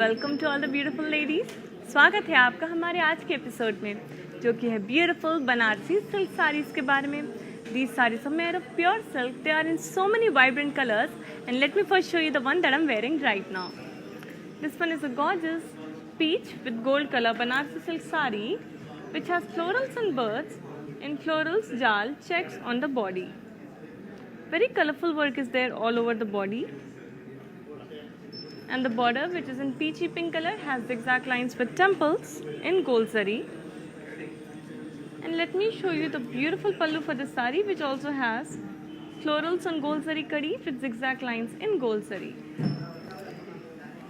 Welcome to all the beautiful ladies. स्वागत है आपका हमारे आज के एपिसोड में, जो कि है ब्यूटीफुल बनारसी सिल्क साड़ीज के बारे में। These sarees are made of pure silk. They are in so many vibrant colors, and let me first show you the one that I'm wearing right now. This one is a gorgeous peach with gold color Banarsi silk saree, which has florals and birds in florals jal checks on the body. Very colorful work is there all over the body. And the border, which is in peachy pink color, has zigzag lines with temples in gold zari. And let me show you the beautiful pallu for this sari, which also has florals on gold zari kadi with zigzag lines in gold zari.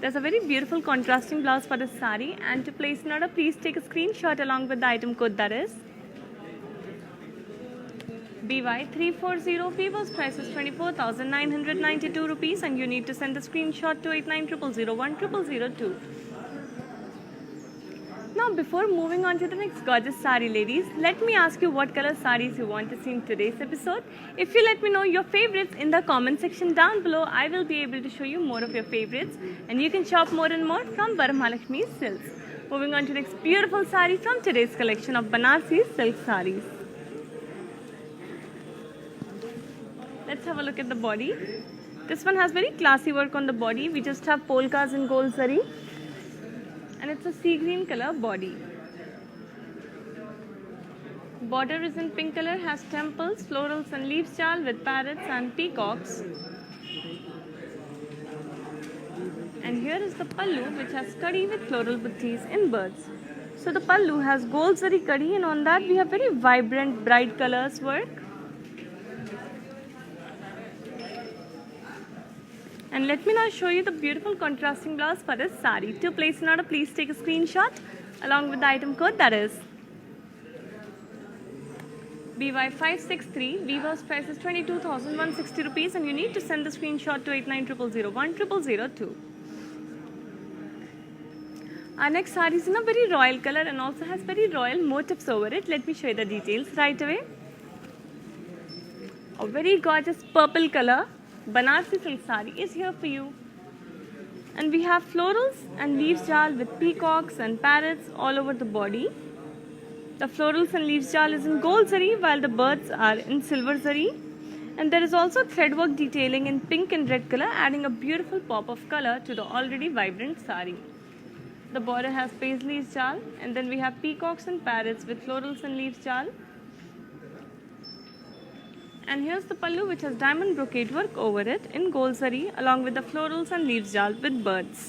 There's a very beautiful contrasting blouse for this sari, and to place an order, please take a screenshot along with the item code, that is BY340. Vivo's price is 24,992 rupees, and you need to send the screenshot to 8900010002. Now, before moving on to the next gorgeous sari, ladies, let me ask you what color saris you want to see in today's episode. If you let me know your favorites in the comment section down below, I will be able to show you more of your favorites, and you can shop more and more from Varamahalakshmi Silks. Moving on to the next beautiful sari from today's collection of Banarsi silk saris. Let's have a look at the body. This one has very classy work on the body. We just have polkas in gold zari, and it's a sea green color body. Border is in pink color, has temples, florals and leaves jal with parrots and peacocks. And here is the pallu, which has kadi with floral buttis in birds. So the pallu has gold zari kadi, and on that we have very vibrant bright colors work. And let me now show you the beautiful contrasting blouse for this sari. To place an order, please take a screenshot along with the item code, that is BY563. Vivo's price is 22,160 rupees, and you need to send the screenshot to 8900010002. Our next sari is in a very royal color and also has very royal motifs over it. Let me show you the details right away. A very gorgeous purple color Banarsi silk sari is here for you, and we have florals and leaves jal with peacocks and parrots all over the body. The florals and leaves jal is in gold zari, while the birds are in silver zari, and there is also threadwork detailing in pink and red color, adding a beautiful pop of color to the already vibrant sari. The border has paisleys jal, and then we have peacocks and parrots with florals and leaves jal. And here's the pallu, which has diamond brocade work over it in gold zari, along with the florals and leaves jal with birds.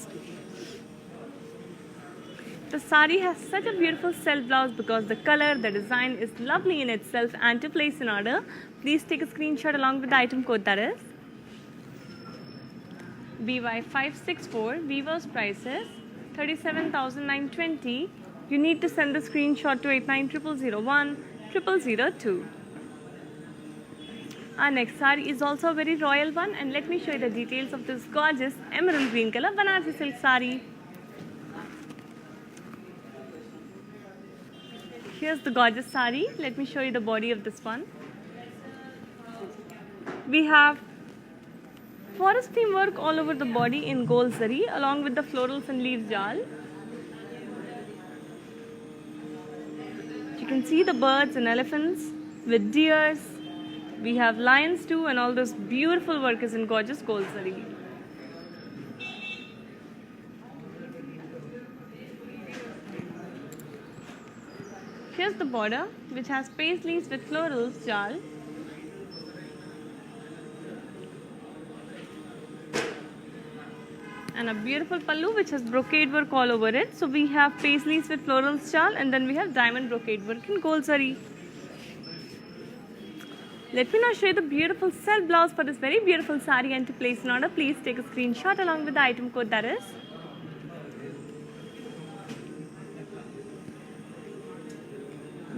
The sari has such a beautiful self blouse because the color, the design is lovely in itself. And to place an order, please take a screenshot along with the item code, that is BY564. Vivo's price is 37,920. You need to send the screenshot to 8900010002. Our next sari is also a very royal one, and let me show you the details of this gorgeous emerald green color Banarsi silk sari. Here's the gorgeous sari. Let me show you the body of this one. We have forest theme work all over the body in gold zari, along with the florals and leaves jal. You can see the birds and elephants with deers. We have lions too, and all this beautiful work is in gorgeous gold zari. Here's the border, which has paisleys with florals jal. And a beautiful pallu, which has brocade work all over it. So we have paisleys with florals jal, and then we have diamond brocade work in gold zari. Let me now show you the beautiful self blouse for this very beautiful sari, and to place an order, please take a screenshot along with the item code, that is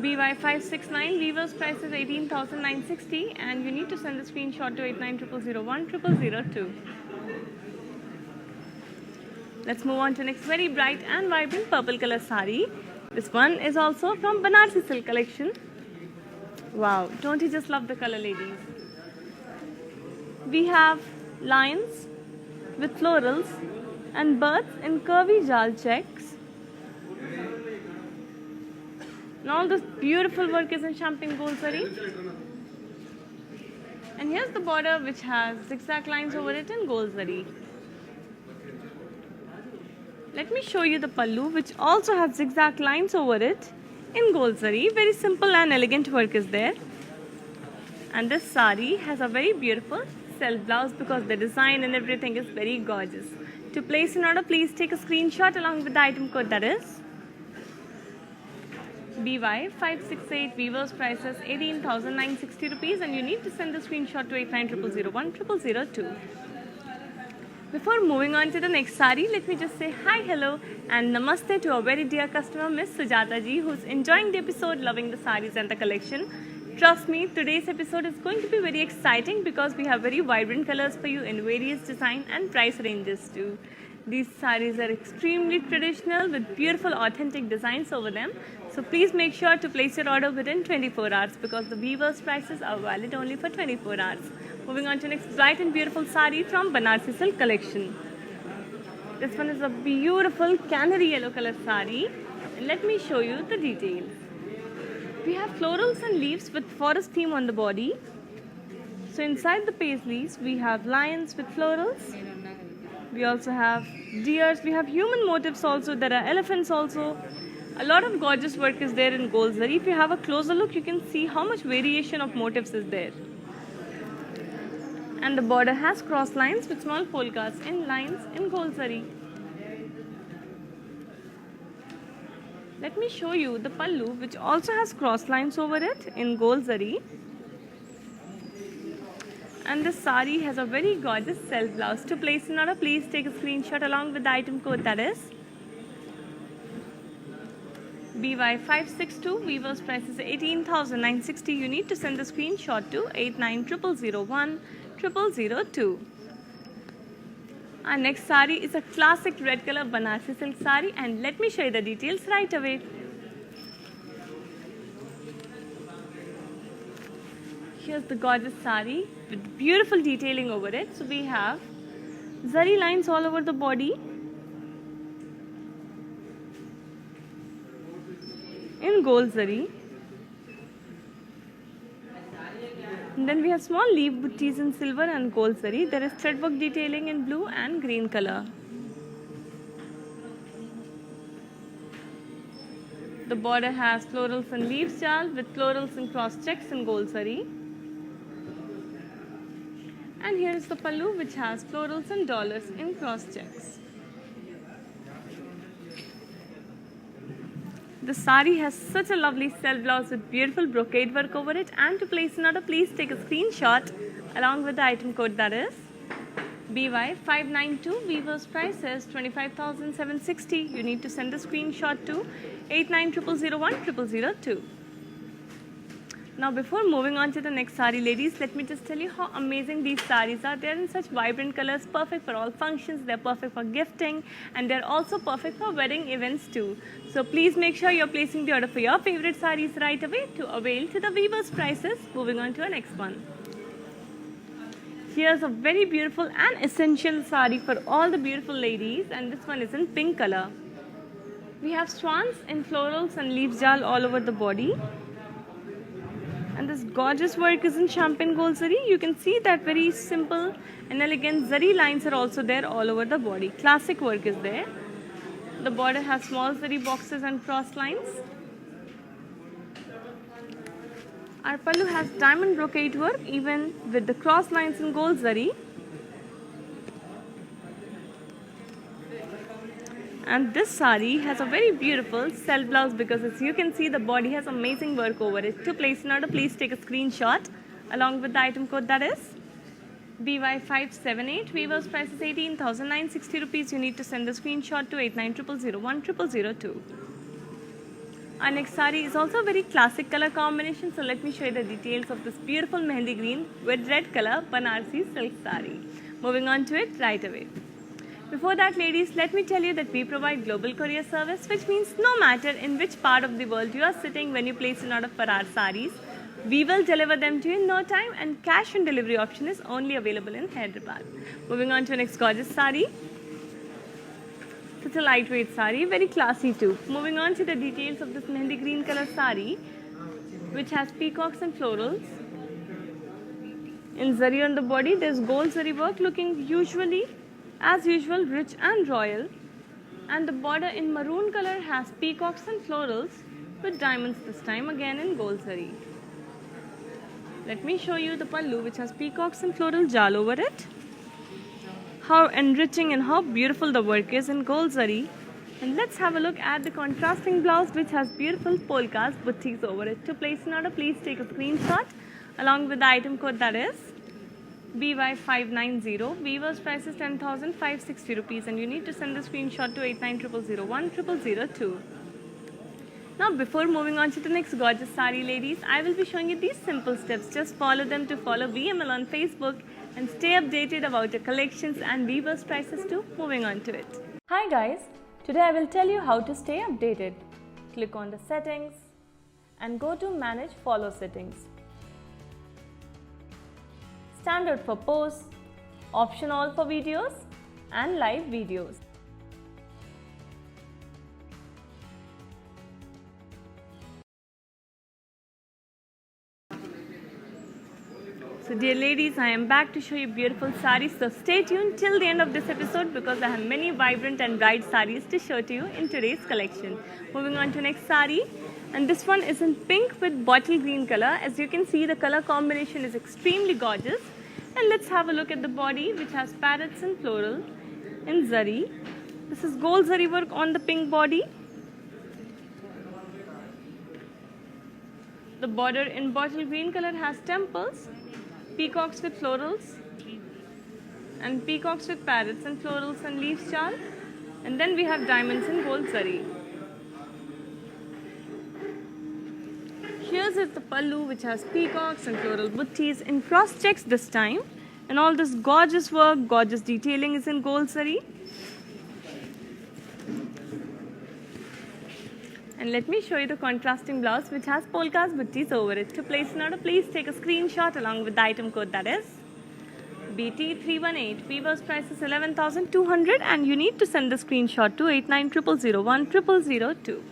BY569. Vivo's price is 18,960, and you need to send the screenshot to 8900010002. Let's move on to the next very bright and vibrant purple color sari. This one is also from Banarsi silk collection. Wow, don't you just love the color, ladies? We have lions with florals and birds in curvy jal checks. And all this beautiful work is in champagne gold zari. And here's the border which has zigzag lines over it in gold zari. Let me show you the pallu which also has zigzag lines over it in gold zari. Very simple and elegant work is there. And this sari has a very beautiful self blouse because the design and everything is very gorgeous. To place an order, please take a screenshot along with the item code, that is BY568. Weaver's price is 18,960 rupees, and you need to send the screenshot to 8900010002. Before moving on to the next sari, let me just say hi, hello and namaste to our very dear customer Miss Sujata ji, who's enjoying the episode, loving the saris and the collection. Trust me, today's episode is going to be very exciting because we have very vibrant colors for you in various design and price ranges too. These saris are extremely traditional with beautiful authentic designs over them. So please make sure to place your order within 24 hours because the weaver's prices are valid only for 24 hours. Moving on to next bright and beautiful sari from Banarsi Silk collection. This one is a beautiful canary yellow color sari. And let me show you the details. We have florals and leaves with forest theme on the body. So inside the paisleys, we have lions with florals. We also have deers. We have human motifs also. There are elephants also. A lot of gorgeous work is there in gold zari. If you have a closer look, you can see how much variation of motifs is there. And the border has cross lines with small polkas in lines in gold zari. Let me show you the pallu, which also has cross lines over it in gold zari. And this sari has a very gorgeous self blouse. To place an order, please take a screenshot along with the item code, that is BY562. Weaver's price is 18,960. You need to send the screenshot to 8900010002. Our next sari is a classic red color Banarsi silk sari, and let me show you the details right away. Here's the gorgeous sari with beautiful detailing over it. So we have zari lines all over the body. In gold zari. And then we have small leaf butties in silver and gold zari. There is threadwork detailing in blue and green color. The border has florals and leaves jal with florals and cross checks in gold zari. And here is the pallu, which has florals and dollars in cross checks. The sari has such a lovely self blouse with beautiful brocade work over it. And to place an order, please take a screenshot along with the item code, that is BY592. Weaver's price is 25,760. You need to send a screenshot to 8900010002. Now before moving on to the next sari, ladies, let me just tell you how amazing these saris are. They are in such vibrant colors, perfect for all functions. They are perfect for gifting, and they are also perfect for wedding events too. So please make sure you are placing the order for your favorite saris right away to avail to the weaver's prices. Moving on to our next one. Here's a very beautiful and essential sari for all the beautiful ladies, and this one is in pink color. We have swans in florals and leaves jal all over the body. And this gorgeous work is in champagne gold zari. You can see that very simple and elegant zari lines are also there all over the body. Classic work is there. The border has small zari boxes and cross lines. Our pallu has diamond brocade work even with the cross lines in gold zari. And this sari has a very beautiful self blouse because as you can see, the body has amazing work over it. To place an order, please take a screenshot along with the item code, that is BY578. Weaver's price is 18,960 rupees. You need to send the screenshot to 8900010002. Our next sari is also a very classic color combination. So let me show you the details of this beautiful mehendi green with red color Banarsi silk sari. Moving on to it right away. Before that, ladies, let me tell you that we provide global courier service, which means no matter in which part of the world you are sitting when you place an order for our saris, we will deliver them to you in no time, and cash on delivery option is only available in Hyderabad. Moving on to the next gorgeous sari. Such a lightweight sari, very classy too. Moving on to the details of this mehendi green color sari, which has peacocks and florals. In zari on the body, there's gold zari work looking as usual, rich and royal. And the border in maroon color has peacocks and florals with diamonds this time, again in gold zari. Let me show you the pallu, which has peacocks and floral jal over it. How enriching and how beautiful the work is in gold zari. And let's have a look at the contrasting blouse, which has beautiful polkas, buttis over it. To place an order, please take a screenshot along with the item code, that is BY590. Weaver's price is 10,560 rupees, and you need to send the screenshot to 8900010002. Now, before moving on to the next gorgeous sari, ladies, I will be showing you these simple steps. Just follow them to follow VML on Facebook and stay updated about your collections and Weaver's prices too. Moving on to it. Hi guys, today I will tell you how to stay updated. Click on the settings and go to manage follow settings. Standard for posts, option all for videos and live videos. So dear ladies, I am back to show you beautiful saris. So stay tuned till the end of this episode because I have many vibrant and bright saris to show to you in today's collection. Moving on to next sari, and this one is in pink with bottle green color. As you can see, the color combination is extremely gorgeous. And let's have a look at the body, which has parrots and floral in zari. This is gold zari work on the pink body. The border in bottle green color has temples, peacocks with florals, and peacocks with parrots and florals and leaves chal. And then we have diamonds in gold zari. Here's the pallu, which has peacocks and floral buttis in cross checks this time. And all this gorgeous work, gorgeous detailing is in gold zari. And let me show you the contrasting blouse, which has polkas buttis over it. To place an order, please take a screenshot along with the item code, that is BT318. Weaver's price is 11,200, and you need to send the screenshot to 8900010002.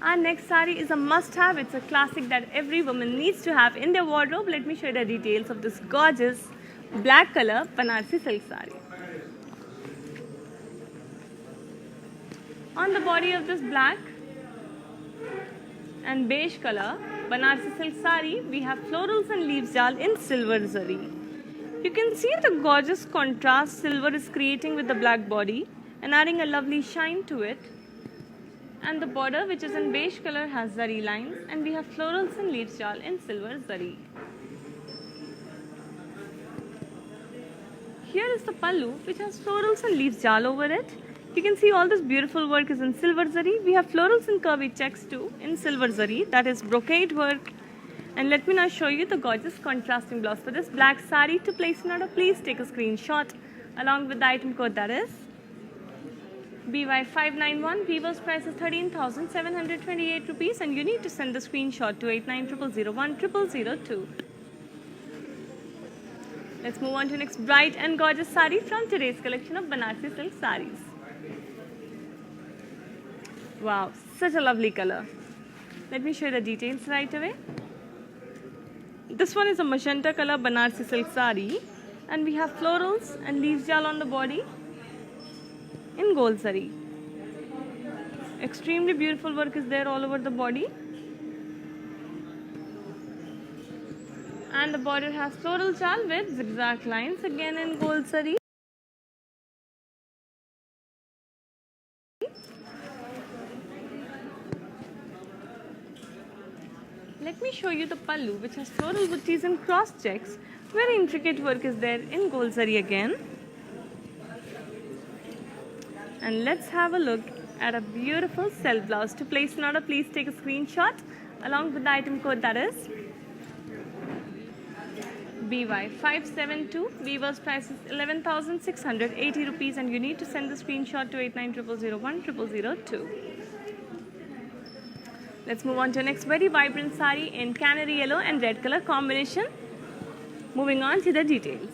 Our next sari is a must-have. It's a classic that every woman needs to have in their wardrobe. Let me show you the details of this gorgeous black color Banarsi silk sari. On the body of this black and beige color Banarsi silk sari, we have florals and leaves jal in silver zari. You can see the gorgeous contrast silver is creating with the black body and adding a lovely shine to it. And the border, which is in beige color, has zari lines, and we have florals and leaves jal in silver zari. Here is the pallu, which has florals and leaves jal over it. You can see all this beautiful work is in silver zari. We have florals and curvy checks too in silver zari, that is brocade work. And let me now show you the gorgeous contrasting blouse for this black sari. To place an order, please take a screenshot along with the item code, that is BY591. Weaver's price is 13,728 rupees, and you need to send the screenshot to 8900010002. Let's move on to next bright and gorgeous sari from today's collection of Banarsi silk saris. Wow, such a lovely color. Let me show you the details right away. This one is a magenta color Banarsi silk sari, and we have florals and leaves jal on the body in gold zari. Extremely beautiful work is there all over the body. And the border has floral jal with zigzag lines again in gold zari. Let me show you the pallu, which has floral buttis and cross checks. Very intricate work is there in gold zari again. And let's have a look at a beautiful self blouse. To place an order, please take a screenshot along with the item code, that is BY572. Weaver's price is 11,680 rupees, and you need to send the screenshot to 8900010002. Let's move on to the next very vibrant sari in canary yellow and red color combination. Moving on to the details.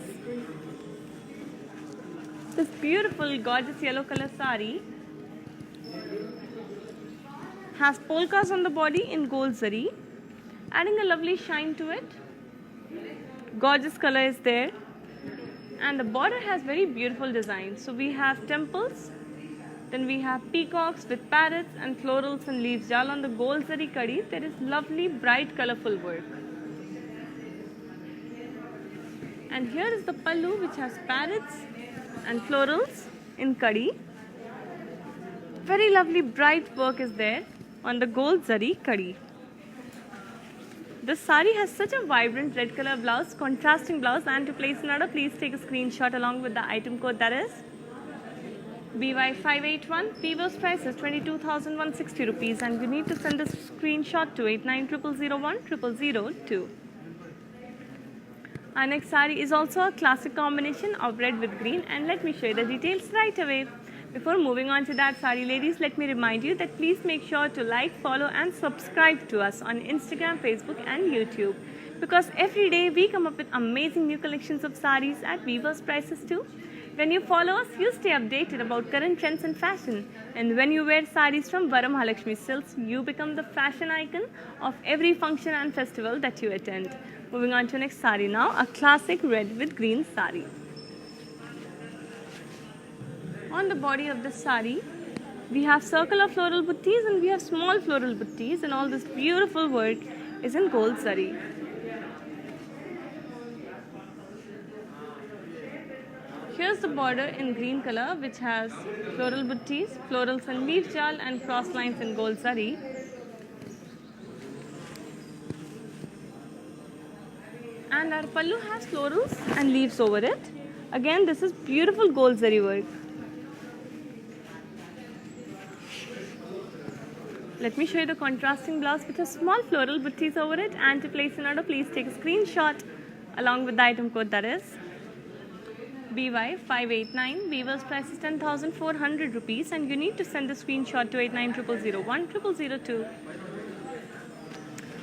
This beautiful gorgeous yellow color sari has polkas on the body in gold zari, adding a lovely shine to it. Gorgeous color is there, and the border has very beautiful designs. So we have temples, then we have peacocks with parrots and florals and leaves jal on the gold zari kadi. There is lovely bright colorful work. And here is the pallu, which has parrots and florals in kadi. Very lovely bright work is there on the gold zari kadi. This sari has such a vibrant red color blouse, contrasting blouse, and to place an order, please take a screenshot along with the item code, that is BY581. Weaver's price is 22,160 rupees, and you need to send this screenshot to 8900010002. Our next sari is also a classic combination of red with green, and let me show you the details right away. Before moving on to that sari, ladies, let me remind you that please make sure to like, follow and subscribe to us on Instagram, Facebook and YouTube, because every day we come up with amazing new collections of saris at Weaver's prices too. When you follow us, you stay updated about current trends and fashion, and when you wear saris from Varamahalakshmi Silks, you become the fashion icon of every function and festival that you attend. Moving on to the next sari now, a classic red with green sari. On the body of this sari, we have circular floral buttis and we have small floral buttis, and all this beautiful work is in gold zari. Here's the border in green color, which has floral buttis, florals and leaf jal and cross lines in gold zari. And our pallu has florals and leaves over it. Again, this is beautiful gold zari work. Let me show you the contrasting blouse with a small floral buttis over it, and to place an order, please take a screenshot along with the item code, that is BY589. Weaver's price is 10,400 rupees, and you need to send the screenshot to 8900010002.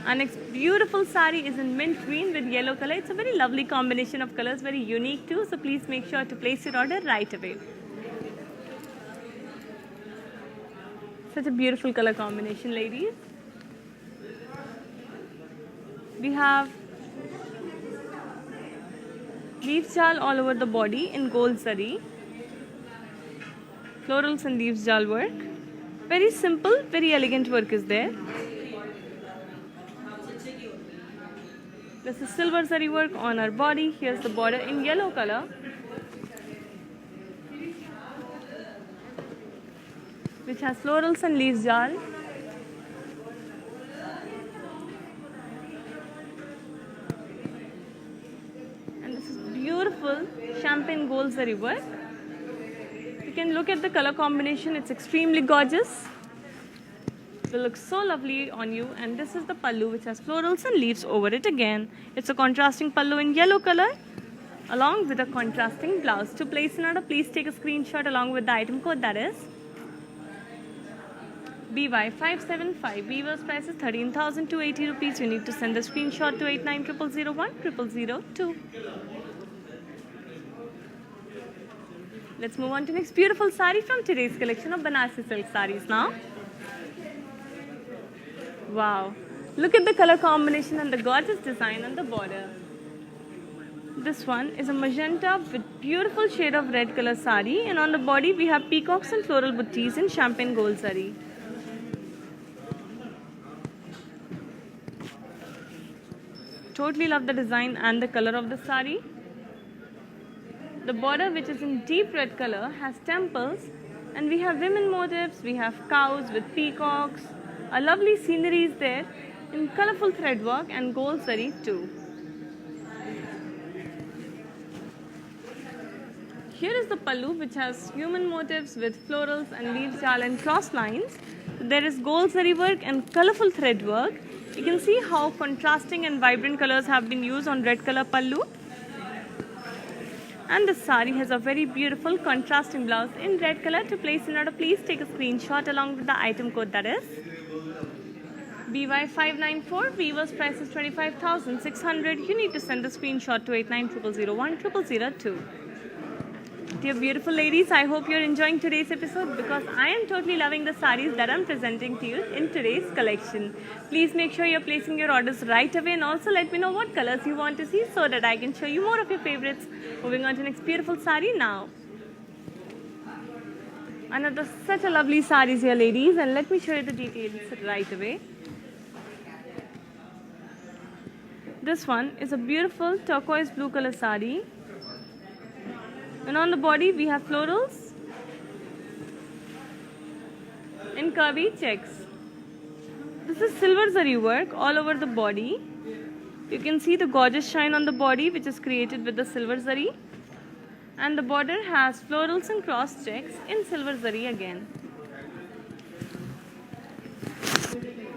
Our next beautiful sari is in mint green with yellow color. It's a very lovely combination of colors, very unique too, so please make sure to place your order right away. Such a beautiful color combination, ladies. We have leaf jal all over the body in gold zari. Florals and leaves jal work. Very simple, very elegant work is there. This is silver zari work on our body. Here's the border in yellow color. Which has florals and leaves jal. And this is beautiful champagne gold zari work. You can look at the color combination, it's extremely gorgeous. It will look so lovely on you. And this is the pallu, which has florals and leaves over it again. It's a contrasting pallu in yellow color along with a contrasting blouse. To place an order, please take a screenshot along with the item code, that is BY575. Weaver's price is 13,280 rupees. You need to send the screenshot to 8900010002. Let's move on to next beautiful sari from today's collection of Banarsi silk saris now. Wow, look at the color combination and the gorgeous design on the border. This one is a magenta with beautiful shade of red color sari, and on the body we have peacocks and floral buttis in champagne gold zari. Totally love the design and the color of the sari. The border, which is in deep red color, has temples, and we have women motifs, we have cows with peacocks. A lovely scenery is there in colorful thread work and gold zari too. Here is the pallu, which has human motifs with florals and leaf jal and cross lines. There is gold zari work and colorful thread work. You can see how contrasting and vibrant colors have been used on red color pallu. And the sari has a very beautiful contrasting blouse in red color. To place an order, please take a screenshot along with the item code, that is BY594. Weaver's price is 25,600. You need to send the screenshot to 8900010002. Dear beautiful ladies, I hope you're enjoying today's episode because I am totally loving the sarees that I'm presenting to you in today's collection. Please make sure you're placing your orders right away and also let me know what colors you want to see so that I can show you more of your favorites. Moving on to the next beautiful saree now. Another such a lovely sarees here, ladies, and let me show you the details right away. This one is a beautiful turquoise blue color saree. And on the body we have florals in curvy checks. This is silver zari work all over the body. You can see the gorgeous shine on the body which is created with the silver zari. And the border has florals and cross checks in silver zari again.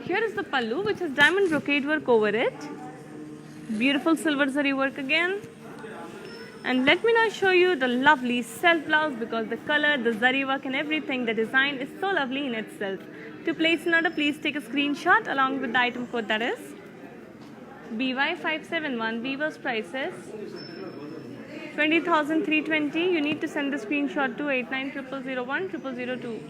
Here is the pallu which has diamond brocade work over it. Beautiful silver zari work again. And let me now show you the lovely self blouse because the color, the zari work and everything, the design is so lovely in itself. To place an order, please take a screenshot along with the item code that is BY571. Weaver's prices 20,320. You need to send the screenshot to 8900010002.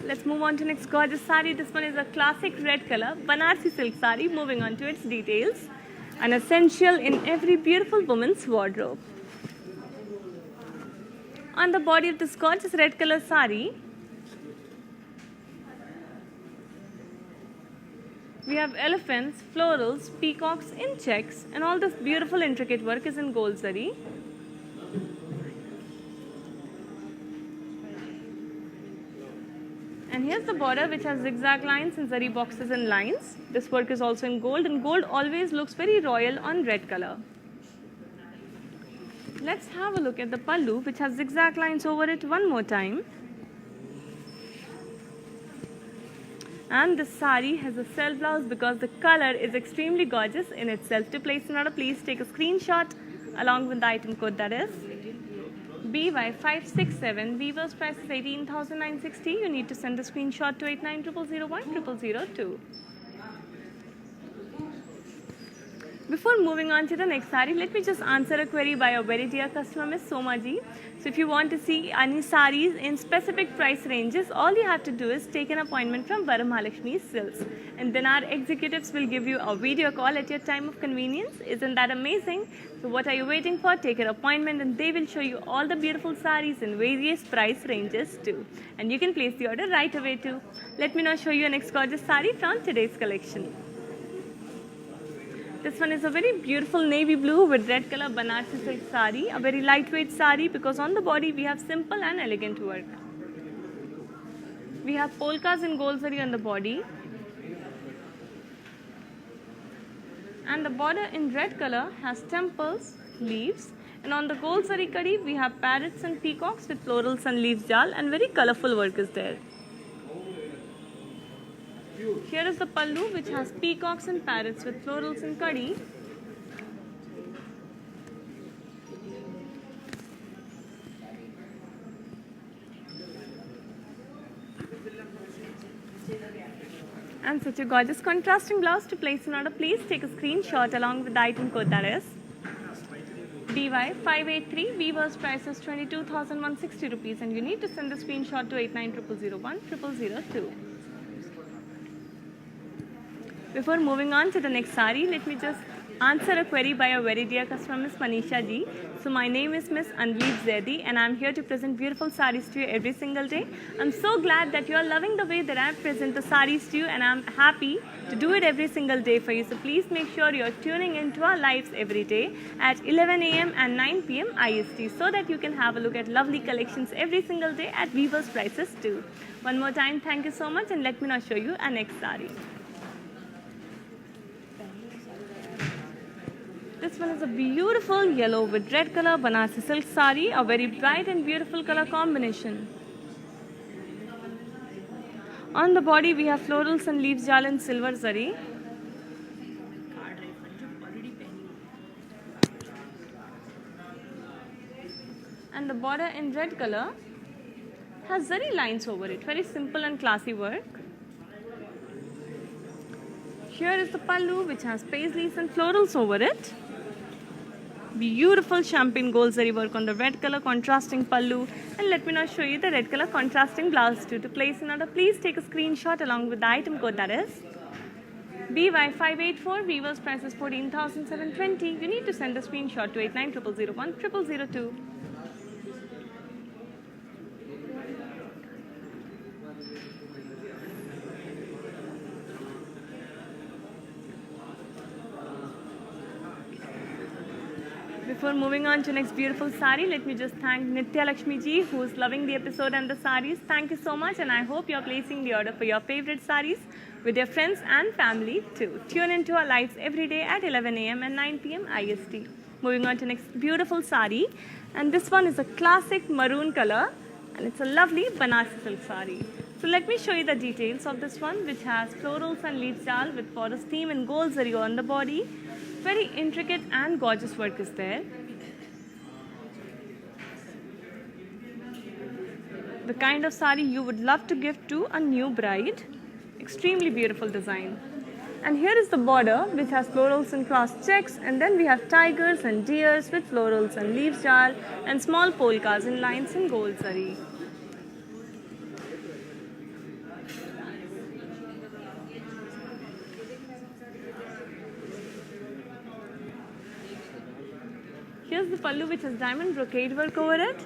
Let's move on to next gorgeous saree. This one is a classic red color Banarsi silk saree. Moving on to its details. An essential in every beautiful woman's wardrobe. On the body of this gorgeous red color saree, we have elephants, florals, peacocks in checks, and all this beautiful intricate work is in gold zari. And here's the border which has zigzag lines and zari boxes and lines. This work is also in gold, and gold always looks very royal on red color. Let's have a look at the pallu which has zigzag lines over it one more time. And this saree has a self blouse because the color is extremely gorgeous in itself. To place an order, please take a screenshot along with the item code that is BY567. Weaver's price is 18,960. You need to send the screenshot to 8900010002. Before moving on to the next saree, let me just answer a query by a very dear customer, Miss Soma ji. So if you want to see any sarees in specific price ranges, all you have to do is take an appointment from Varamahalakshmi Silks. And then our executives will give you a video call at your time of convenience. Isn't that amazing? So what are you waiting for? Take an appointment and they will show you all the beautiful sarees in various price ranges too. And you can place the order right away too. Let me now show you a next gorgeous saree from today's collection. This one is a very beautiful navy blue with red color Banarsi silk saree, a very lightweight saree because on the body we have simple and elegant work. We have polkas in gold zari on the body. And the border in red color has temples, leaves, and on the gold zari kadi we have parrots and peacocks with florals and leaves jal, and very colorful work is there. Here is the pallu which has peacocks and parrots with florals and kadi. And such a gorgeous contrasting blouse. To place an order, please take a screenshot along with the item code that is BY583. Weaver's price is 22,160 rupees and you need to send the screenshot to 8900010002. Before moving on to the next saree, let me just answer a query by a very dear customer, Miss Manisha ji. So my name is Miss Anveep Zaidi and I'm here to present beautiful sarees to you every single day. I'm so glad that you are loving the way that I present the sarees to you and I'm happy to do it every single day for you. So please make sure you're tuning into our lives every day at 11 a.m. and 9 p.m. IST so that you can have a look at lovely collections every single day at Weaver's prices too. One more time, thank you so much and let me now show you our next saree. This one is a beautiful yellow with red color Banarsi silk saree, a very bright and beautiful color combination. On the body we have florals and leaves jal and silver zari. And the border in red color has zari lines over it, very simple and classy work. Here is the pallu which has paisleys and florals over it. Beautiful champagne gold zari work on the red color contrasting pallu. And let me now show you the red color contrasting blouse too. To place an order, please take a screenshot along with the item code, that is BY584. Weaver's price is 14,720. You need to send a screenshot to 8900010002. Before moving on to next beautiful sari, let me just thank Nitya Lakshmi ji, who is loving the episode and the saris. Thank you so much, and I hope you're placing the order for your favorite saris with your friends and family too. Tune into our lives every day at 11 a.m. and 9 p.m. IST. Moving on to next beautiful sari, and this one is a classic maroon color, and it's a lovely Banarsi silk sari. So let me show you the details of this one, which has florals and leaf jal with forest theme and gold zari on the body. Very intricate and gorgeous work is there. The kind of sari you would love to give to a new bride. Extremely beautiful design. And here is the border, which has florals and cross checks, and then we have tigers and deers with florals and leaf jal and small polkas in lines in gold zari. Here's the pallu, which has diamond brocade work over it.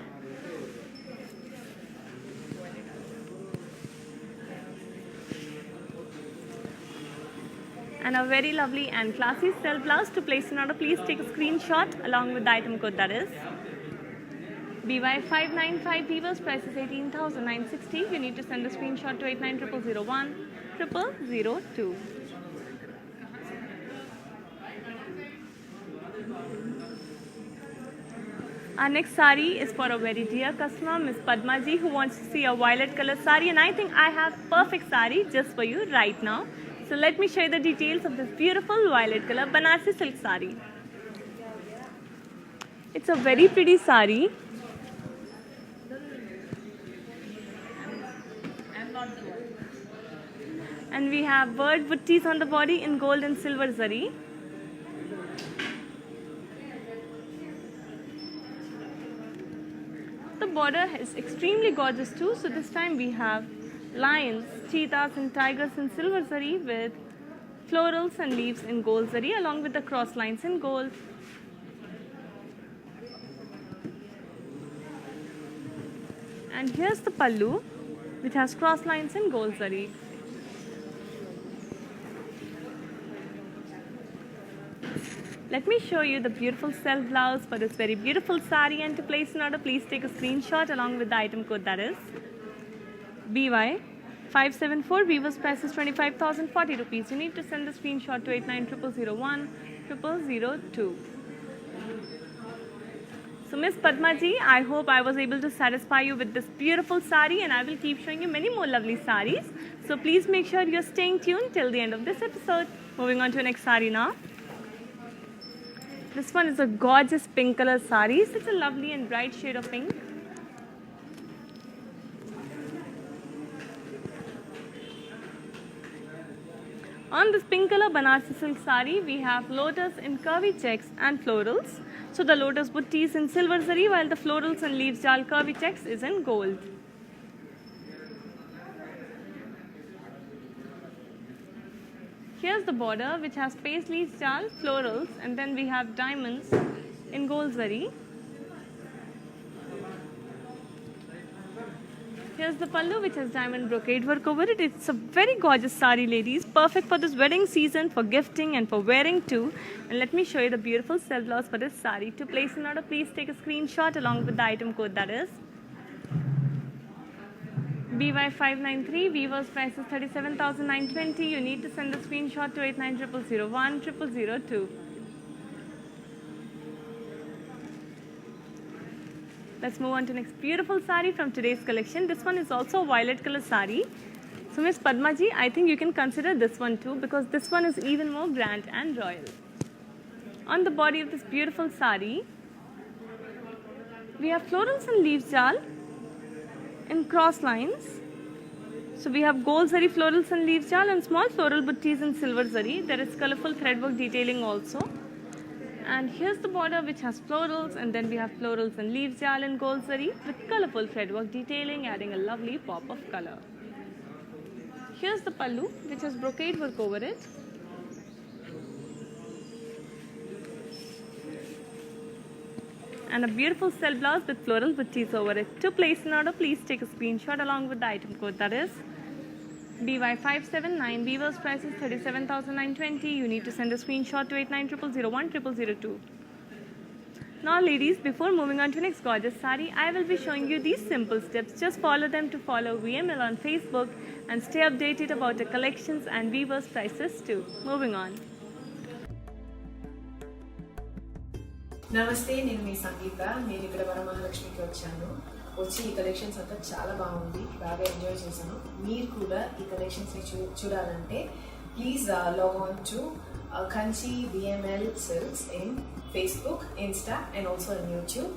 And a very lovely and classy silk blouse. To place an order, please take a screenshot along with the item code, that is BY595. Weaver's price is 18,960. You need to send a screenshot to 8900010002. Our next sari is for a very dear customer, Miss Padma ji, who wants to see a violet color sari, and I think I have perfect sari just for you right now. So let me show you the details of this beautiful violet color Banarsi silk sari. It's a very pretty sari. And we have bird buttis on the body in gold and silver zari. The border is extremely gorgeous too. So this time we have lions, cheetahs and tigers in silver zari with florals and leaves in gold zari along with the cross lines in gold. And here's the pallu, which has cross lines in gold zari. Let me show you the beautiful self blouse for this very beautiful sari, and to place an order, please take a screenshot along with the item code, that is BY574. Weaver's price is 25,040 rupees. You need to send the screenshot to 8900010002. So Miss Padma ji, I hope I was able to satisfy you with this beautiful sari, and I will keep showing you many more lovely saris. So please make sure you're staying tuned till the end of this episode. Moving on to the next sari now. This one is a gorgeous pink color sari. Such a lovely and bright shade of pink. On this pink color Banarsi silk sari, we have lotus in curvy checks and florals. So the lotus butti is in silver zari, while the florals and leaves jal curvy checks is in gold. Here's the border, which has paisley jal, florals, and then we have diamonds in gold zari. Here's the pallu, which has diamond brocade work over it. It's a very gorgeous sari, ladies. Perfect for this wedding season, for gifting and for wearing too. And let me show you the beautiful self blouse for this sari. To place an order, please take a screenshot along with the item code, that is BY593. Weaver's price is 37,920. You need to send the screenshot to 8900010002. Let's move on to next beautiful sari from today's collection. This one is also a violet color sari. So Miss Padma ji, I think you can consider this one too, because this one is even more grand and royal. On the body of this beautiful sari, we have florals and leaves jal in cross lines. So we have gold zari florals and leaves jal and small floral buttis in silver zari. There is colorful threadwork detailing also. And here's the border which has florals, and then we have florals and leaves jal in gold zari with colorful threadwork detailing, adding a lovely pop of color. Here's the pallu which has brocade work over it. And a beautiful silk blouse with floral buttees over it. To place an order, please take a screenshot along with the item code, that is BY579. Weaver's price is 37,920. You need to send a screenshot to 8900010002. Now ladies, before moving on to next gorgeous sari, I will be showing you these simple steps. Just follow them to follow VML on Facebook and stay updated about the collections and Weaver's prices too. Moving on. నమస్తే, నేను మీ సంగీత. నేను ఇక్కడ వరమహాలక్ష్మికి వచ్చాను. వచ్చి ఈ collections అంతా చాలా బాగుంది, బాగా ఎంజాయ్ చేశాను. మీరు కూడా ఈ కలెక్షన్స్ చూడాలంటే please log on to Kanchi VML Silks in Facebook, Insta and also on YouTube.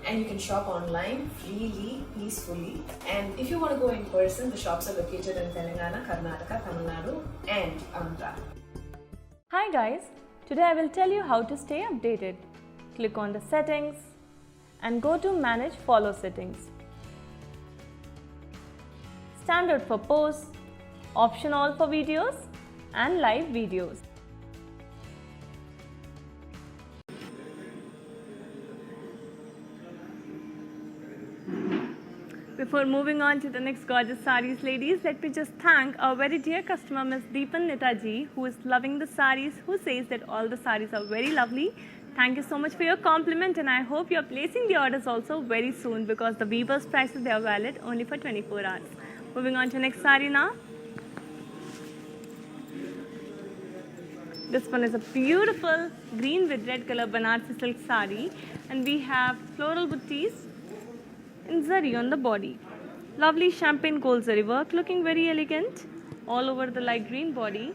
And you can shop online freely, peacefully. And if you want to go in person, the shops are located in Telangana, Karnataka, Tamil Nadu and Andhra. Hi guys, today I will tell you how to stay updated. Click on the settings and go to manage follow settings. Standard for posts, option all for videos and live videos. Before moving on to the next gorgeous sarees, ladies, let me just thank our very dear customer, Ms. Deepan Netaji, who is loving the sarees, who says that all the sarees are very lovely. Thank you so much for your compliment, and I hope you are placing the orders also very soon, because the Weaver's prices, they are valid only for 24 hours. Moving on to next saree now. This one is a beautiful green with red color Banarsi silk saree, and we have floral buttees in zari on the body. Lovely champagne gold zari work, looking very elegant all over the light green body.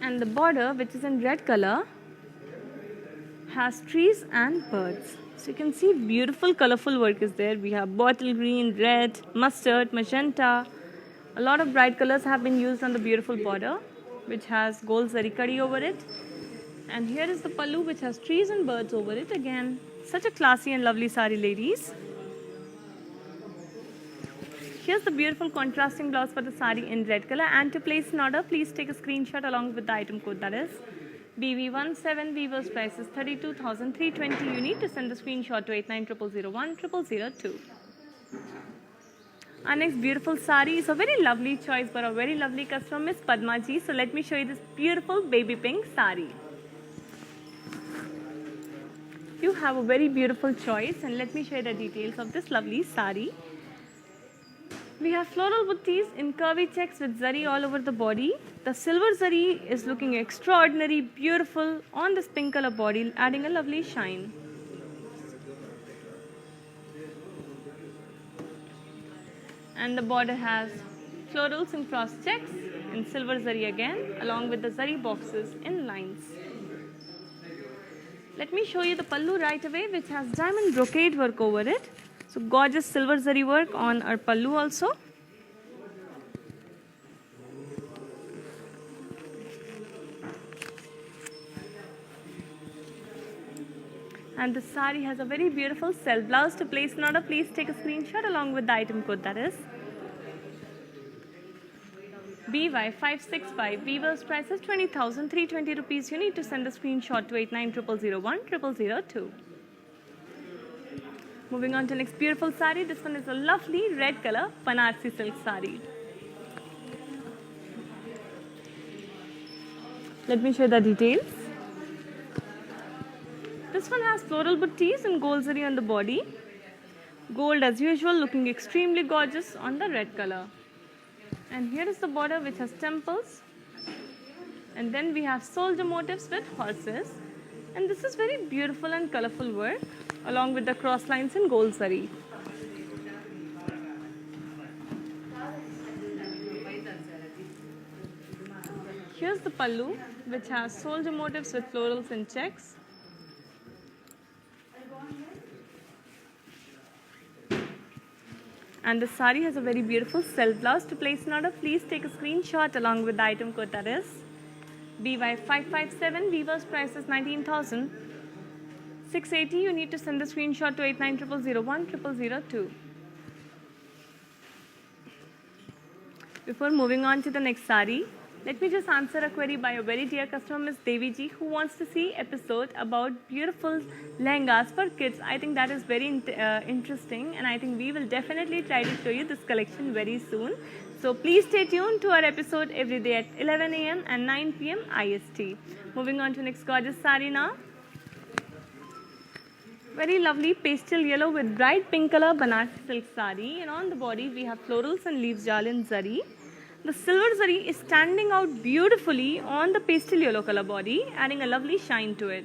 And the border, which is in red color, has trees and birds. So you can see beautiful colorful work is there. We have bottle green, red, mustard, magenta. A lot of bright colors have been used on the beautiful border, which has gold zari kadi over it. And here is the pallu, which has trees and birds over it. Again, such a classy and lovely sari, ladies. Here's the beautiful contrasting blouse for the sari in red color. And to place an order, please take a screenshot along with the item code, that is BV17. Weaver's price is 32,320. You need to send the screenshot to 8900010002. Our next beautiful sari is a very lovely choice for a very lovely customer, Miss Padma ji. So let me show you this beautiful baby pink sari. You have a very beautiful choice, and let me show you the details of this lovely sari. We have floral buttees in curvy checks with zari all over the body. The silver zari is looking extraordinary, beautiful on this pink color body, adding a lovely shine. And the border has florals and cross checks in silver zari again, along with the zari boxes in lines. Let me show you the pallu right away, which has diamond brocade work over it. So gorgeous silver zari work on our pallu also. And the sari has a very beautiful self blouse. To place an order, please take a screenshot along with the item code, that is BY565. Weaver's price is 20,320 rupees. You need to send a screenshot to 8900010002. Moving on to next beautiful sari. This one is a lovely red color Banarsi silk sari. Let me show you the details. This one has floral buttees and gold zari on the body. Gold as usual, looking extremely gorgeous on the red color. And here is the border, which has temples. And then we have soldier motifs with horses. And this is very beautiful and colorful work, along with the cross lines in gold zari. Here's the pallu, which has soldier motifs with florals and checks. And the sari has a very beautiful self blouse. To place an order, please take a screenshot along with the item code, that is BY557. Weaver's price is 19,680. You need to send the screenshot to 8900010002. Before moving on to the next sari, let me just answer a query by a very dear customer, Miss Devi ji, who wants to see episode about beautiful lehengas for kids. I think that is very interesting, and I think we will definitely try to show you this collection very soon. So please stay tuned to our episode every day at 11 a.m. and 9 p.m. IST. Moving on to next gorgeous sari now. Very lovely pastel yellow with bright pink color Banarsi silk sari, and on the body we have florals and leaves jal in zari. The silver zari is standing out beautifully on the pastel yellow color body, adding a lovely shine to it.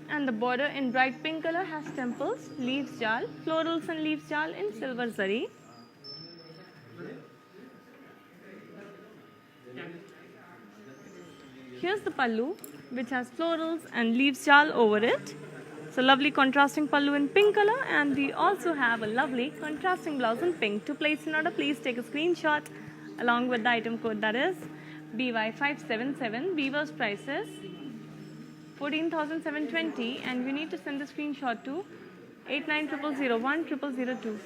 And the border in bright pink color has temples, leaves jal, florals and leaves jal in silver zari. Here's the pallu, which has florals and leaves jal over it. So lovely contrasting pallu in pink color, and we also have a lovely contrasting blouse in pink. To place an order, please take a screenshot along with the item code, that is BY577. Weaver's price is 14,720, and you need to send the screenshot to 8900010002.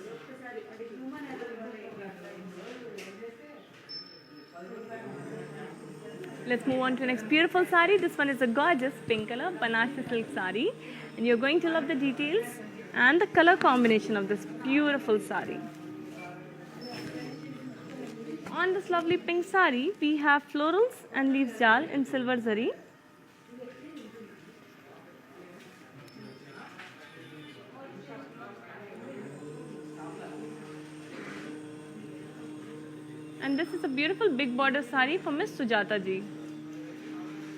Let's move on to the next beautiful sari. This one is a gorgeous pink color Banarsi silk sari, and you're going to love the details and the color combination of this beautiful sari. On this lovely pink sari, we have florals and leaves jal in silver zari. And this is a beautiful big border sari for Miss Sujata ji.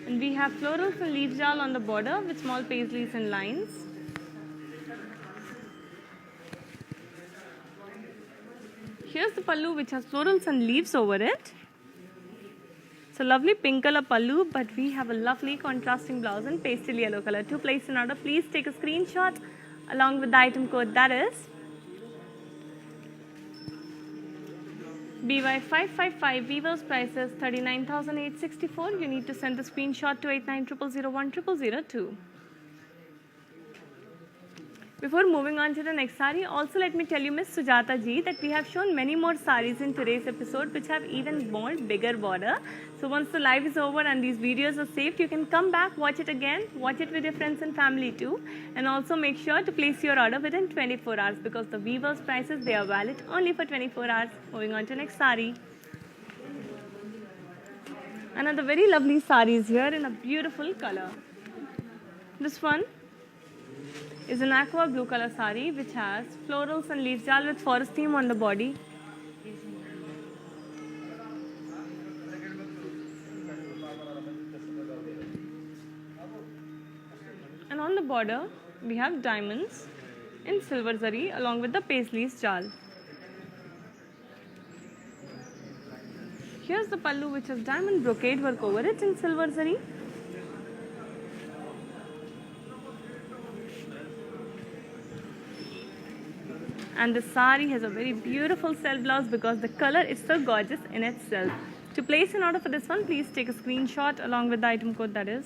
And we have florals and leaf jal on the border with small paisleys and lines. Here's the pallu, which has florals and leaves over it. It's a lovely pink color pallu, but we have a lovely contrasting blouse in pastel yellow color. To place an order, please take a screenshot along with the item code, that is BY555. Weaver's price is 39,864. You need to send the screenshot to 8900010002. Before moving on to the next sari, also let me tell you, Miss Sujata ji, that we have shown many more saris in today's episode which have even more bigger border. So once the live is over and these videos are saved, you can come back, watch it again, watch it with your friends and family too, and also make sure to place your order within 24 hours because the Weaver's prices, they are valid only for 24 hours. Moving on to next sari. Another very lovely sari is here in a beautiful color. This one is an aqua blue color sari which has florals and leaves jal with forest theme on the body. And on the border we have diamonds in silver zari along with the paisleys jal. Here's the pallu, which has diamond brocade work over it in silver zari. And the sari has a very beautiful self blouse because the color is so gorgeous in itself. To place an order for this one, please take a screenshot along with the item code, that is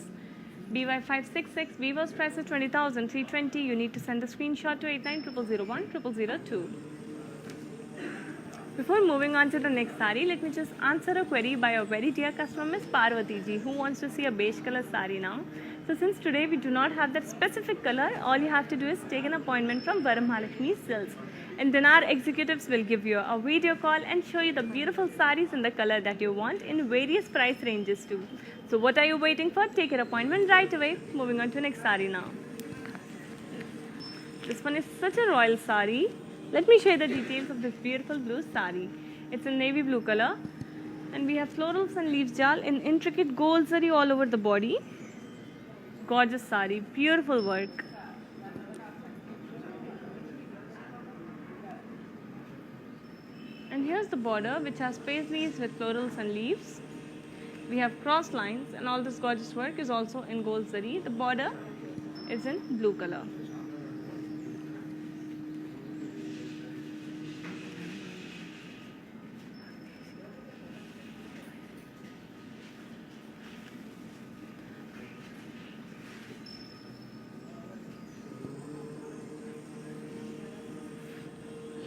BY566. Weaver's price is 20,320. You need to send the screenshot to 8900010002. Before moving on to the next sari, let me just answer a query by a very dear customer, Miss Parvati ji, who wants to see a beige color sari now. So since today we do not have that specific color, all you have to do is take an appointment from Varamahalakshmi Silks. And then our executives will give you a video call and show you the beautiful saris in the color that you want in various price ranges too. So what are you waiting for? Take your appointment right away. Moving on to next sari now. This one is such a royal sari. Let me show you the details of this beautiful blue sari. It's a navy blue color, and we have florals and leaves jal in intricate gold zari all over the body. Gorgeous sari, beautiful work. And here's the border, which has paisleys with florals and leaves. We have cross lines, and all this gorgeous work is also in gold zari. The border is in blue color.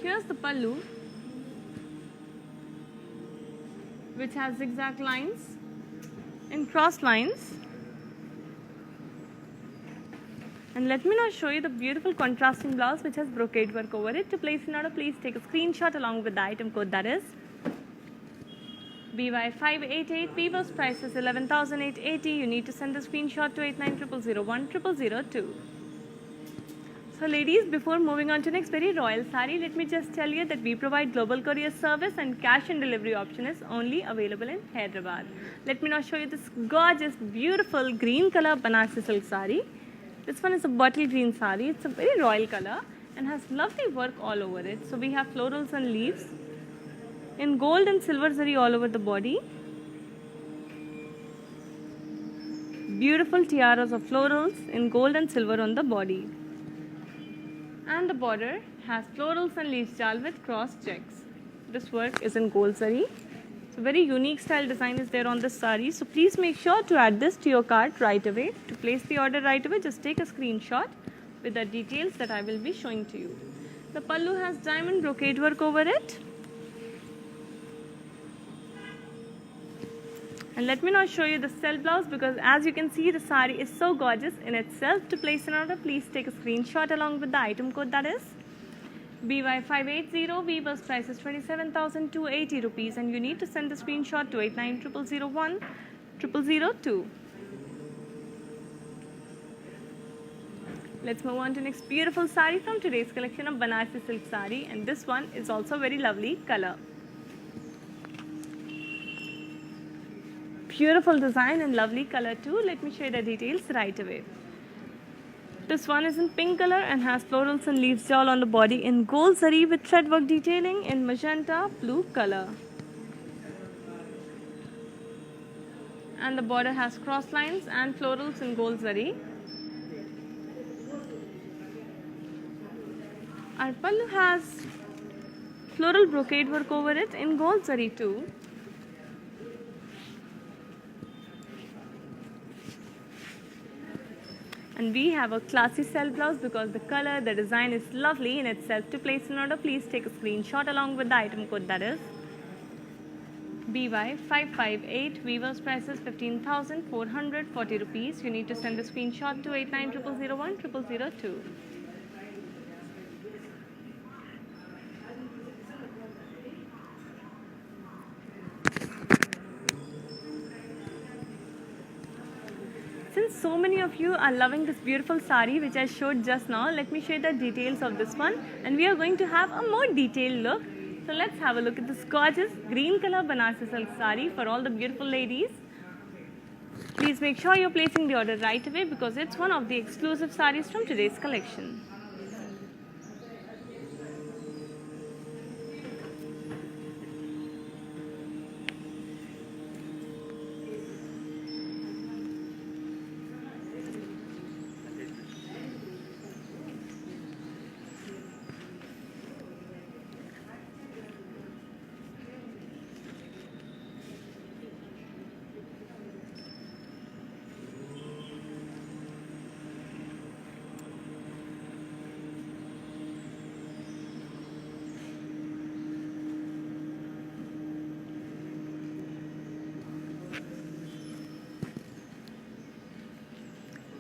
Here's the pallu, which has zigzag lines and cross lines. And let me now show you the beautiful contrasting blouse which has brocade work over it. To place an order, please take a screenshot along with the item code, that is BY588. Weaver's price is 11,880. You need to send the screenshot to 8900010002. So ladies, before moving on to next very royal sari, let me just tell you that we provide global courier service and cash and delivery option is only available in Hyderabad. Let me now show you this gorgeous, beautiful green color Banarsi silk sari. This one is a bottle green sari. It's a very royal color and has lovely work all over it. So we have florals and leaves in gold and silver zari all over the body. Beautiful tiaras of florals in gold and silver on the body. And the border has florals and leaves jal with cross checks. This work is in gold zari. So very unique style design is there on this sari. So please make sure to add this to your cart right away. To place the order right away, just take a screenshot with the details that I will be showing to you. The pallu has diamond brocade work over it. And let me now show you the self blouse, because as you can see, the sari is so gorgeous in itself. To place an order, please take a screenshot along with the item code, that is BY580. Weaver's price is 27,280 rupees and you need to send the screenshot to 8900010002. Let's move on to next beautiful sari from today's collection of Banarsi silk sari, and this one is also very lovely color. Beautiful design and lovely color too. Let me show you the details right away. This one is in pink color and has florals and leaves jal on the body in gold zari with thread work detailing in magenta blue color. And the border has cross lines and florals in gold zari. Our pallu has floral brocade work over it in gold zari too. And we have a classy self blouse because the color, the design is lovely in itself. To place an order, please take a screenshot along with the item code, that is BY558. Weaver's price is 15,440 rupees. You need to send the screenshot to 8900010002. Since so many of you are loving this beautiful sari which I showed just now, let me share the details of this one, and we are going to have a more detailed look. So let's have a look at this gorgeous green color Banarsi silk sari for all the beautiful ladies. Please make sure you're placing the order right away because it's one of the exclusive saris from today's collection.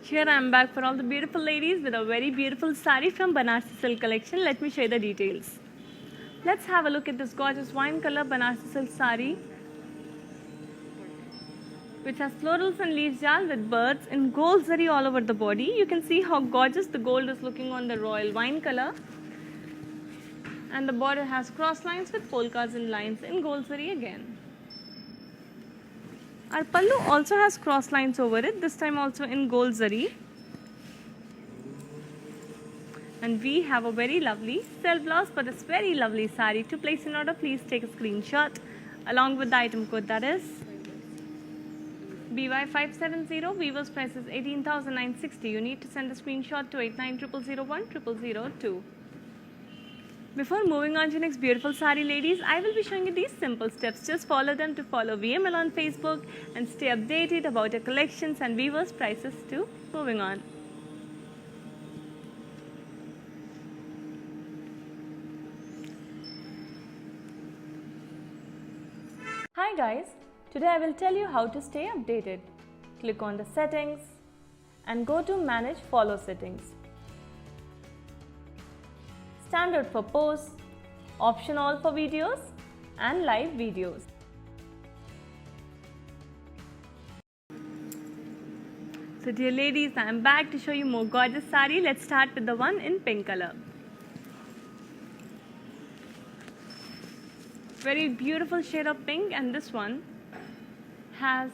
Here I am back for all the beautiful ladies with a very beautiful sari from Banarsi silk collection. Let me show you the details. Let's have a look at this gorgeous wine color Banarsi silk sari, which has florals and leaves jal with birds in gold zari all over the body. You can see how gorgeous the gold is looking on the royal wine color. And the border has cross lines with polkas and lines in gold zari again. Our pallu also has cross lines over it, this time also in gold zari. And we have a very lovely self blouse for this very lovely sari. To place an order, please take a screenshot along with the item code, that is BY570. Weaver's price is 18,960. You need to send a screenshot to 8900010002. Before moving on to next beautiful sari ladies, I will be showing you these simple steps. Just follow them to follow VML on Facebook and stay updated about your collections and Weaver's prices too. Moving on. Hi guys, today I will tell you how to stay updated. Click on the settings and go to manage follow settings. Standard for posts, option all for videos and live videos. So dear ladies, I am back to show you more gorgeous sari. Let's start with the one in pink color. Very beautiful shade of pink, and this one has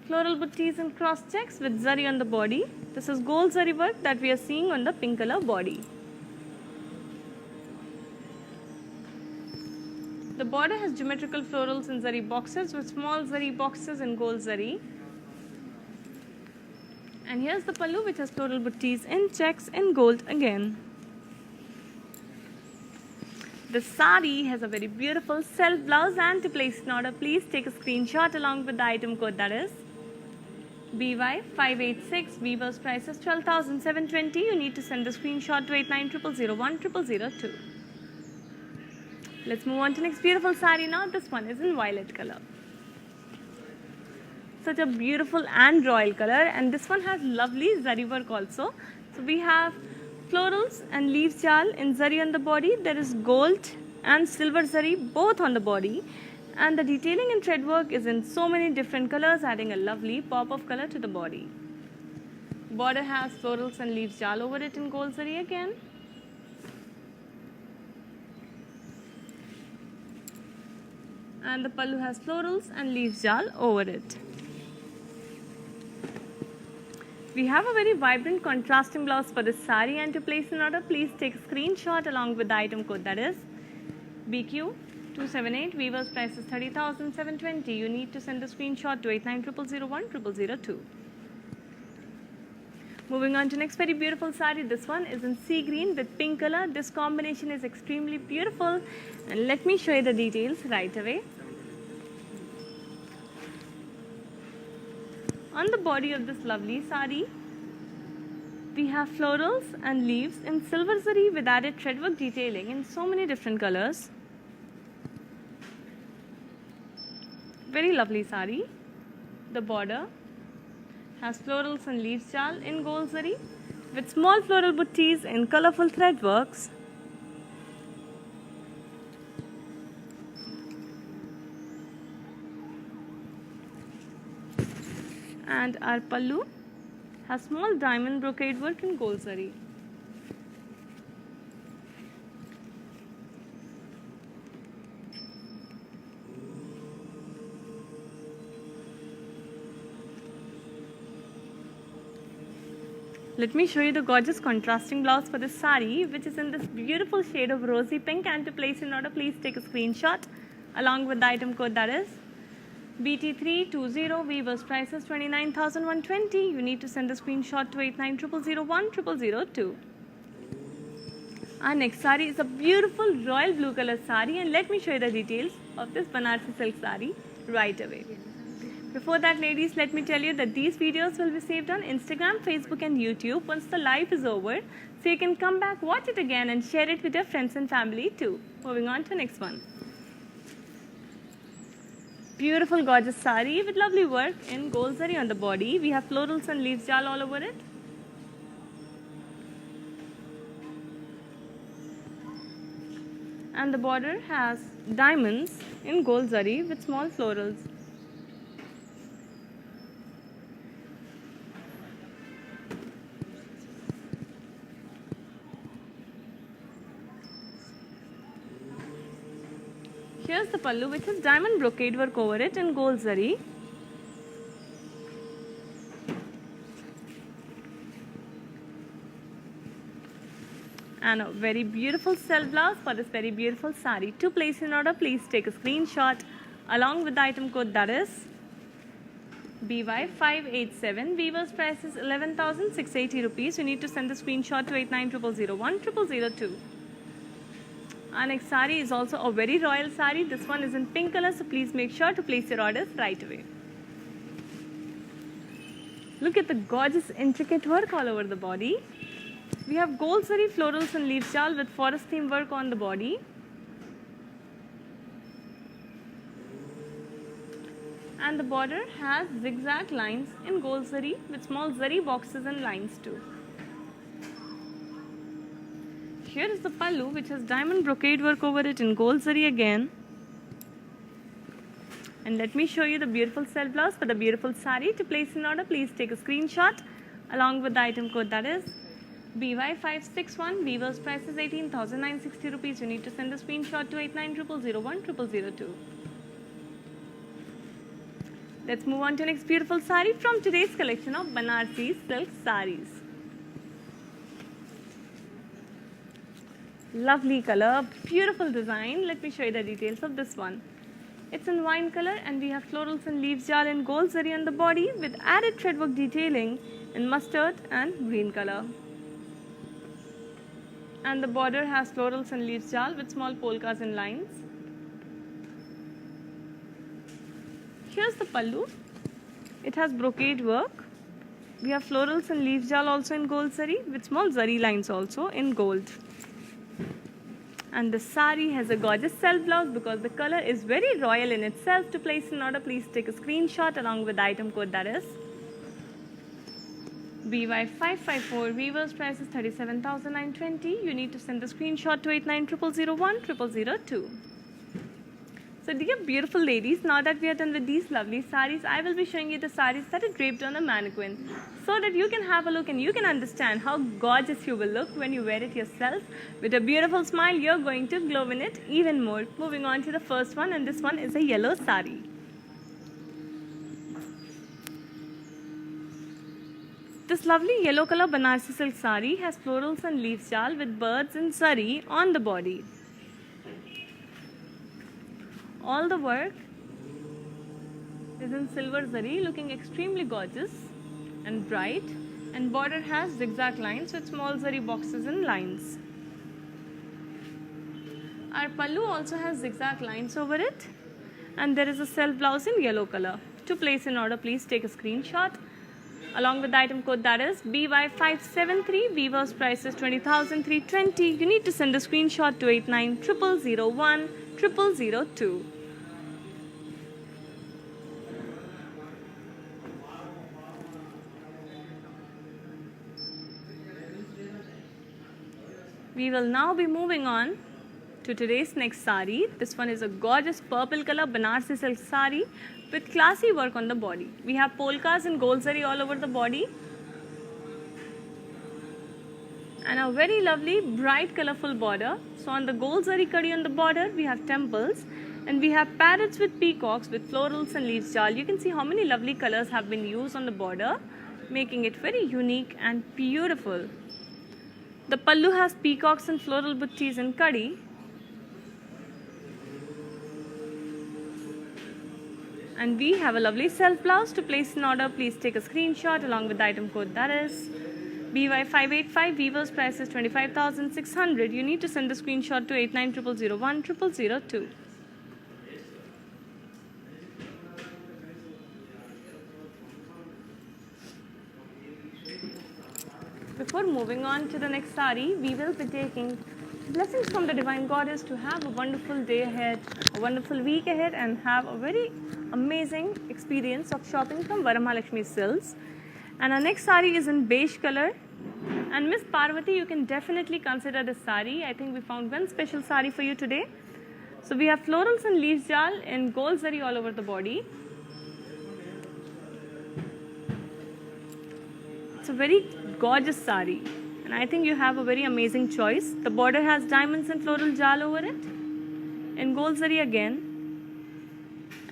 floral buttees and cross checks with zari on the body. This is gold zari work that we are seeing on the pink color body. The border has geometrical florals in zari boxes with small zari boxes in gold zari. And here's the pallu, which has floral buttees in checks in gold again. The sari has a very beautiful self blouse, and to place an order, please take a screenshot along with the item code, that is BY586. Weaver's price is 12,720. You need to send the screenshot to 8900010002. Let's move on to next beautiful sari now. This one is in violet color. Such a beautiful and royal color, and this one has lovely zari work also. So we have florals and leaves jal in zari on the body. There is gold and silver zari both on the body, and the detailing and thread work is in so many different colors, adding a lovely pop of color to the body. Border has florals and leaves jal over it in gold zari again. And the pallu has florals and leaves jal over it. We have a very vibrant contrasting blouse for this sari, and to place an order, please take a screenshot along with the item code, that is BQ278. Weaver's price is 30,720. You need to send a screenshot to 8900010002. Moving on to next very beautiful sari. This one is in sea green with pink color. This combination is extremely beautiful, and let me show you the details right away. On the body of this lovely sari, we have florals and leaves in silver zari with added threadwork detailing in so many different colors. Very lovely sari. The border has florals and leaves jal in gold zari with small floral buttees in colorful threadworks. And our pallu has small diamond brocade work in gold zari. Let me show you the gorgeous contrasting blouse for this sari, which is in this beautiful shade of rosy pink, and to place an order, please take a screenshot along with the item code, that is BT320. Weaver's price is 29,120. You need to send the screenshot to 8900010002. Our next sari is a beautiful royal blue color sari, and let me show you the details of this Banarsi silk sari right away. Before that, ladies, let me tell you that these videos will be saved on Instagram, Facebook and YouTube once the live is over, so you can come back, watch it again and share it with your friends and family too. Moving on to the next one. Beautiful gorgeous sari with lovely work in gold zari on the body. We have florals and leaves jal all over it. And the border has diamonds in gold zari with small florals. Here's the pallu, which has diamond brocade work over it in gold zari. And a very beautiful self blouse for this very beautiful sari. To place an order, please take a screenshot along with the item code, that is BY587. Weaver's price is 11,680 rupees. You need to send the screenshot to 8900010002. Our next sari is also a very royal sari. This one is in pink color, so please make sure to place your orders right away. Look at the gorgeous intricate work all over the body. We have gold zari florals and leaf jal with forest theme work on the body. And the border has zigzag lines in gold zari with small zari boxes and lines too. Here is the pallu, which has diamond brocade work over it in gold zari again. And let me show you the beautiful self blouse for the beautiful sari. To place in order, please take a screenshot along with the item code, that is BY561. Weaver's price is 18,960 rupees. You need to send the screenshot to 8900010002. Let's move on to next beautiful sari from today's collection of Banarsi silk saris. Lovely color, beautiful design. Let me show you the details of this one. It's in wine color and we have florals and leaves jal in gold zari on the body with added threadwork detailing in mustard and green color. And the border has florals and leaves jal with small polkas and lines. Here's the pallu. It has brocade work. We have florals and leaves jal also in gold zari with small zari lines also in gold. And the sari has a gorgeous self blouse because the color is very royal in itself. To place an order, please take a screenshot along with the item code, that is BY554. Weaver's price is 37,920. You need to send the screenshot to 8900010002. So dear beautiful ladies, now that we are done with these lovely saris, I will be showing you the saris that are draped on a mannequin so that you can have a look and you can understand how gorgeous you will look when you wear it yourself. With a beautiful smile, you're going to glow in it even more. Moving on to the first one, and this one is a yellow sari. This lovely yellow color Banarsi silk sari has florals and leaves jal with birds and zari on the body. All the work is in silver zari, looking extremely gorgeous and bright, and border has zigzag lines with small zari boxes and lines. Our pallu also has zigzag lines over it, and there is a self blouse in yellow color. To place an order, please take a screenshot along with the item code, that is BY573. Weaver's price is 20,320. You need to send a screenshot to 8900010002. We will now be moving on to today's next sari. This one is a gorgeous purple color Banarsi silk sari with classy work on the body. We have polkas and gold zari all over the body and a very lovely bright colorful border. So on the gold zari kadi on the border, we have temples and we have parrots with peacocks with florals and leaves jal. You can see how many lovely colors have been used on the border, making it very unique and beautiful. The pallu has peacocks and floral buttis in kadi. And we have a lovely self blouse. To place an order, please take a screenshot along with the item code, that is BY585. Weaver's price is 25,600. You need to send the screenshot to 8900010002. Before moving on to the next sari, we will be taking blessings from the Divine Goddess to have a wonderful day ahead, a wonderful week ahead, and have a very amazing experience of shopping from Varamahalakshmi Silks. And our next sari is in beige color. And Miss Parvati, you can definitely consider this sari. I think we found one special sari for you today. So we have florals and leaves jal in gold zari all over the body. It's a very gorgeous sari, and I think you have a very amazing choice. The border has diamonds and floral jal over it in gold zari again,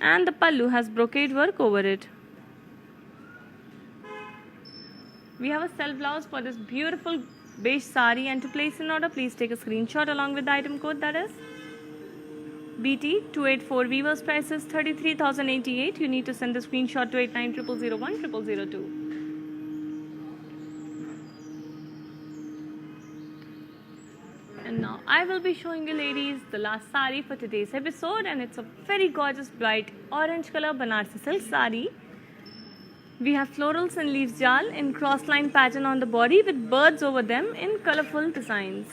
and the pallu has brocade work over it. We have a self blouse for this beautiful beige sari, and to place an order, please take a screenshot along with the item code, that is BT284. Weaver's price is 33,088. You need to send the screenshot to 8900010002. And now I will be showing you ladies the last sari for today's episode, and it's a very gorgeous bright orange color Banarsi silk sari. We have florals and leaves jal in cross-line pattern on the body with birds over them in colorful designs.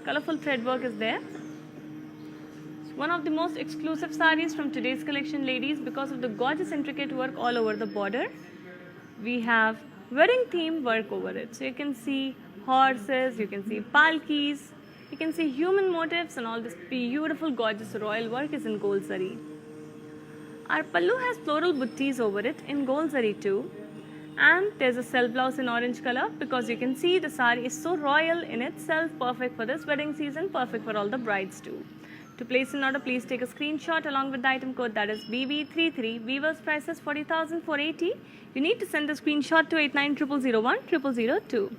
Colorful thread work is there. One of the most exclusive sarees from today's collection, ladies, because of the gorgeous intricate work all over the border. We have wedding theme work over it. So you can see horses, you can see palkis, you can see human motifs, and all this beautiful gorgeous royal work is in gold zari. Our pallu has floral buttis over it in gold zari too. And there's a self blouse in orange color because you can see the sari is so royal in itself, perfect for this wedding season, perfect for all the brides too. To place an order, please take a screenshot along with the item code, that is BB33. Weaver's price is 40,480. You need to send the screenshot to 8900010002.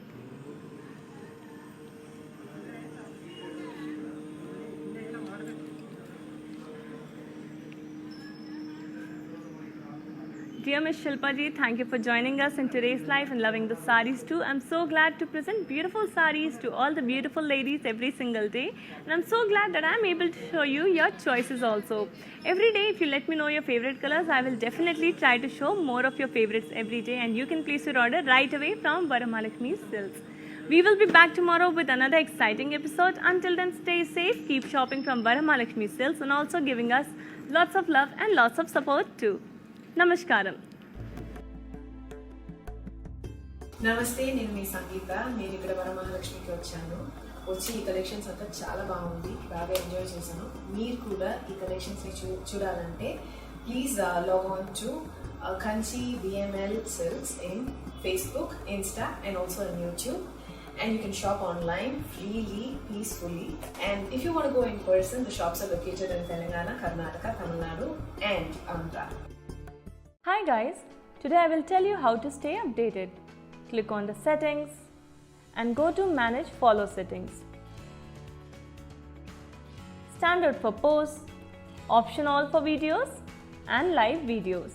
Dear Ms. Shilpa ji, thank you for joining us in today's live and loving the sarees too. I'm so glad to present beautiful sarees to all the beautiful ladies every single day. And I'm so glad that I'm able to show you your choices also. Every day, if you let me know your favorite colors, I will definitely try to show more of your favorites every day. And you can place your order right away from Varamahalakshmi Silks. We will be back tomorrow with another exciting episode. Until then, stay safe, keep shopping from Varamahalakshmi Silks, and also giving us lots of love and lots of support too. Namaskaram. నమస్తే, నేను మీ సంగీత. నేను ఇక్కడ వరమహాలక్ష్మికి వచ్చి ఈ collections అంతా చాలా బాగుంది, బాగా ఎంజాయ్ చేశాను. మీరు కూడా ఈ కలెక్షన్స్ చూడాలంటే please log on to Kanchi VML Silks in Facebook, Insta, and also on YouTube. And you can shop online freely, peacefully. And if you want to go in person, the shops are located in Telangana, Karnataka, Tamil Nadu, and Andhra. Hi guys, today I will tell you how to stay updated. Click on the settings and go to manage follow settings. Standard for posts, option all for videos and live videos.